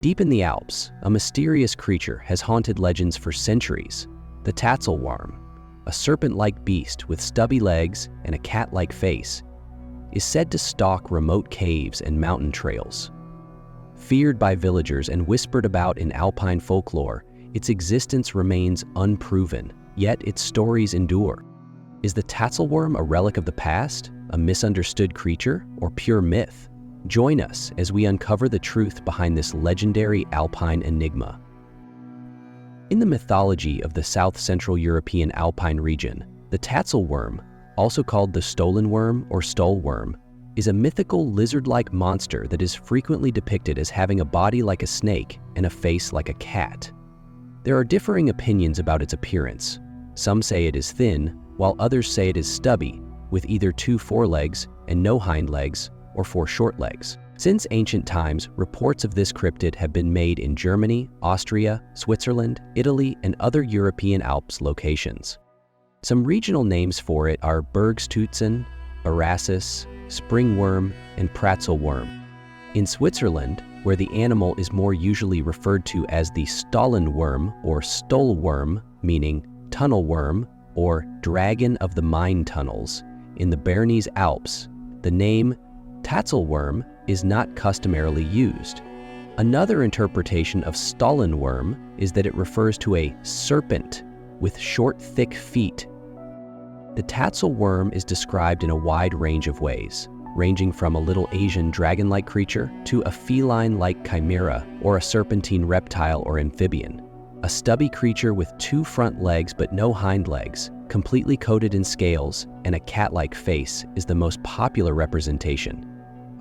Deep in the Alps, a mysterious creature has haunted legends for centuries. The Tatzelwurm, a serpent-like beast with stubby legs and a cat-like face, is said to stalk remote caves and mountain trails. Feared by villagers and whispered about in Alpine folklore, its existence remains unproven, yet its stories endure. Is the Tatzelwurm a relic of the past, a misunderstood creature, or pure myth? Join us as we uncover the truth behind this legendary Alpine enigma. In the mythology of the South-Central European Alpine region, the Tatzelwurm, also called the stolen worm or stolworm, is a mythical lizard-like monster that is frequently depicted as having a body like a snake and a face like a cat. There are differing opinions about its appearance. Some say it is thin, while others say it is stubby, with either 2 forelegs and no hind legs, or 4 short legs. Since ancient times, reports of this cryptid have been made in Germany, Austria, Switzerland, Italy, and other European Alps locations. Some regional names for it are Bergstützen, Erassus, springworm, and Tatzelwurm. In Switzerland, where the animal is more usually referred to as the Stollenworm or Stolworm, meaning tunnel worm or dragon of the mine tunnels, in the Bernese Alps, the name Tatzelwurm is not customarily used. Another interpretation of Stollenworm is that it refers to a serpent with short, thick feet. The Tatzelwurm is described in a wide range of ways, ranging from a little Asian dragon-like creature to a feline-like chimera or a serpentine reptile or amphibian. A stubby creature with 2 front legs but no hind legs, completely coated in scales, and a cat-like face is the most popular representation.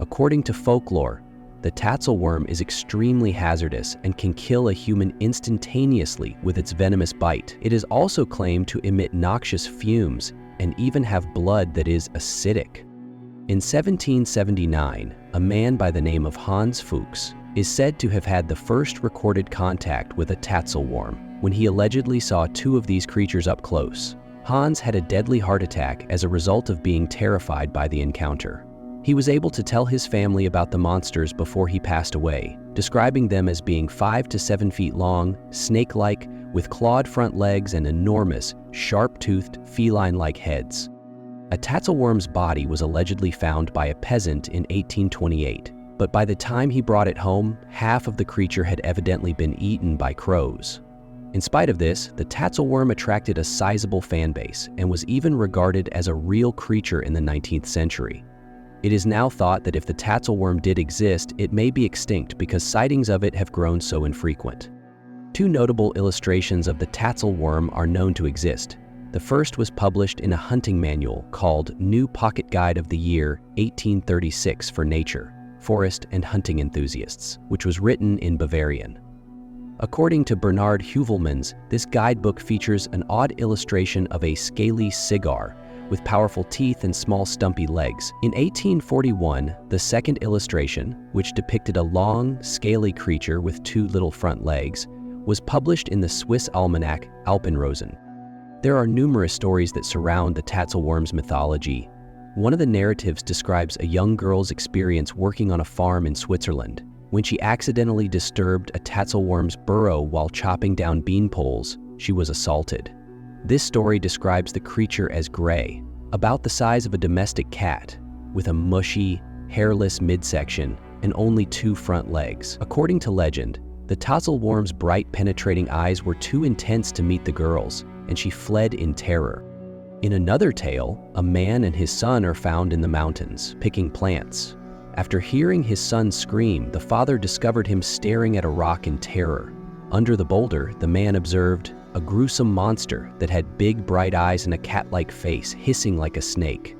According to folklore, the Tatzelwurm is extremely hazardous and can kill a human instantaneously with its venomous bite. It is also claimed to emit noxious fumes and even have blood that is acidic. In 1779, a man by the name of Hans Fuchs is said to have had the first recorded contact with a Tatzelwurm when he allegedly saw 2 of these creatures up close. Hans had a deadly heart attack as a result of being terrified by the encounter. He was able to tell his family about the monsters before he passed away, describing them as being 5 to 7 feet long, snake-like, with clawed front legs and enormous, sharp-toothed, feline-like heads. A Tatzelwurm's body was allegedly found by a peasant in 1828, but by the time he brought it home, half of the creature had evidently been eaten by crows. In spite of this, the Tatzelwurm attracted a sizable fan base and was even regarded as a real creature in the 19th century. It is now thought that if the Tatzelwurm did exist, it may be extinct because sightings of it have grown so infrequent. 2 notable illustrations of the Tatzelwurm are known to exist. The first was published in a hunting manual called New Pocket Guide of the Year 1836 for nature, forest, and hunting enthusiasts, which was written in Bavarian. According to Bernard Heuvelmans, this guidebook features an odd illustration of a scaly cigar with powerful teeth and small stumpy legs. In 1841, the second illustration, which depicted a long, scaly creature with 2 little front legs, was published in the Swiss almanac Alpenrosen. There are numerous stories that surround the Tatzelwurm's mythology. One of the narratives describes a young girl's experience working on a farm in Switzerland when she accidentally disturbed a Tatzelwurm's burrow while chopping down bean poles. She was assaulted. This story describes the creature as gray, about the size of a domestic cat, with a mushy, hairless midsection and only 2 front legs. According to legend, the Tatzelwurm's bright, penetrating eyes were too intense to meet the girls, and she fled in terror. In another tale, a man and his son are found in the mountains, picking plants. After hearing his son scream, the father discovered him staring at a rock in terror. Under the boulder, the man observed a gruesome monster that had big, bright eyes and a cat-like face, hissing like a snake.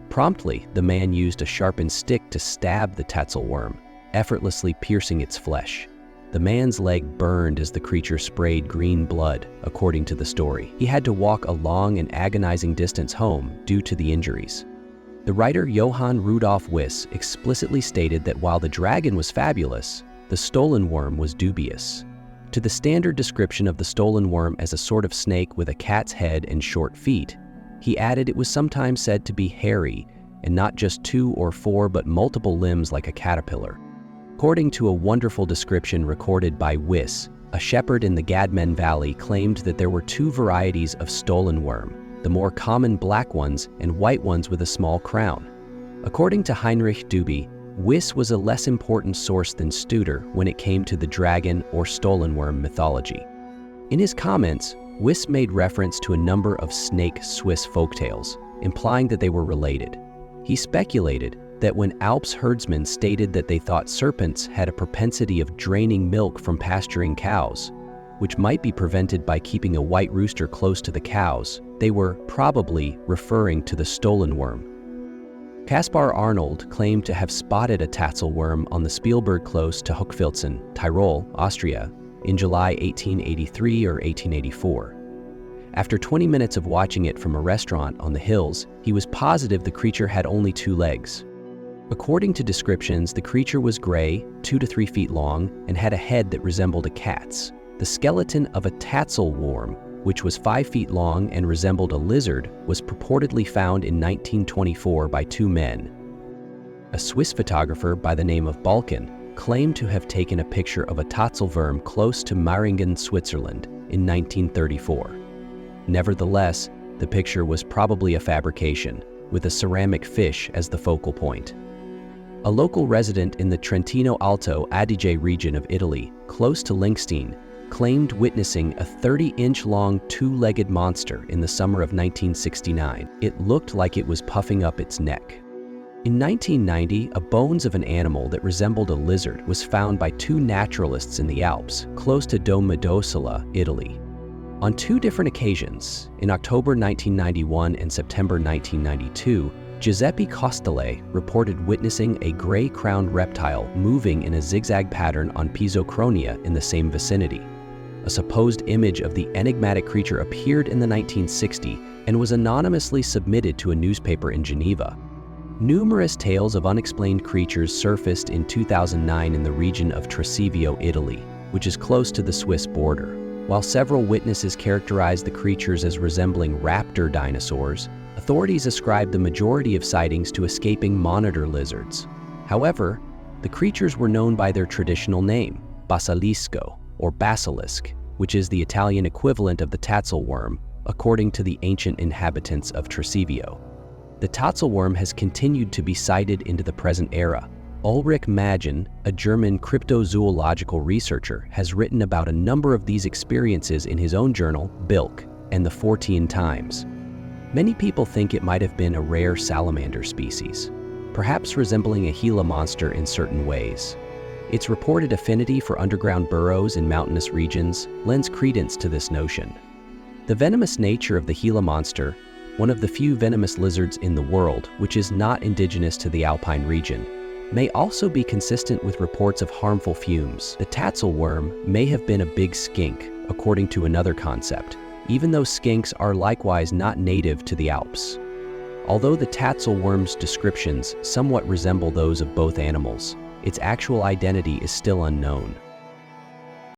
Promptly, the man used a sharpened stick to stab the Tatzelwurm, effortlessly piercing its flesh. The man's leg burned as the creature sprayed green blood, according to the story. He had to walk a long and agonizing distance home due to the injuries. The writer Johann Rudolf Wyss explicitly stated that while the dragon was fabulous, the stolen worm was dubious. To the standard description of the stolen worm as a sort of snake with a cat's head and short feet, he added it was sometimes said to be hairy and not just 2 or 4 but multiple limbs like a caterpillar. According to a wonderful description recorded by Vitus, a shepherd in the Gadmen Valley claimed that there were two varieties of stolen worm, the more common black ones and white ones with a small crown. According to Heinrich Duby, Vitus was a less important source than Studer when it came to the dragon or stolen worm mythology. In his comments, Vitus made reference to a number of snake Swiss folktales, implying that they were related. He speculated that when Alps herdsmen stated that they thought serpents had a propensity of draining milk from pasturing cows, which might be prevented by keeping a white rooster close to the cows, they were probably referring to the stolen worm. Caspar Arnold claimed to have spotted a Tatzelwurm on the Spielberg Close to Hochfilzen, Tyrol, Austria, in July 1883 or 1884. After 20 minutes of watching it from a restaurant on the hills, he was positive the creature had only 2 legs. According to descriptions, the creature was gray, 2 to 3 feet long, and had a head that resembled a cat's. The skeleton of a Tatzelwurm, which was 5 feet long and resembled a lizard, was purportedly found in 1924 by 2 men. A Swiss photographer by the name of Balkan claimed to have taken a picture of a Tatzelwurm close to Meiringen, Switzerland, in 1934. Nevertheless, the picture was probably a fabrication, with a ceramic fish as the focal point. A local resident in the Trentino Alto Adige region of Italy, close to Liechtenstein, claimed witnessing a 30-inch-long 2-legged monster in the summer of 1969. It looked like it was puffing up its neck. In 1990, a bones of an animal that resembled a lizard was found by 2 naturalists in the Alps, close to Domodossola, Italy. On 2 different occasions, in October 1991 and September 1992, Giuseppe Costale reported witnessing a gray-crowned reptile moving in a zigzag pattern on Pisochronia in the same vicinity. A supposed image of the enigmatic creature appeared in the 1960s and was anonymously submitted to a newspaper in Geneva. Numerous tales of unexplained creatures surfaced in 2009 in the region of Tresivio, Italy, which is close to the Swiss border. While several witnesses characterized the creatures as resembling raptor dinosaurs, authorities ascribed the majority of sightings to escaping monitor lizards. However, the creatures were known by their traditional name, basilisco, or basilisk, which is the Italian equivalent of the Tatzelwurm, according to the ancient inhabitants of Tresivio. The Tatzelwurm has continued to be cited into the present era. Ulrich Magen, a German cryptozoological researcher, has written about a number of these experiences in his own journal, Bilk, and the 14 Times. Many people think it might have been a rare salamander species, perhaps resembling a Gila monster in certain ways. Its reported affinity for underground burrows in mountainous regions lends credence to this notion. The venomous nature of the Gila monster, one of the few venomous lizards in the world which is not indigenous to the Alpine region, may also be consistent with reports of harmful fumes. The Tatzelwurm may have been a big skink, according to another concept, even though skinks are likewise not native to the Alps. Although the Tatzelwurm's descriptions somewhat resemble those of both animals, its actual identity is still unknown.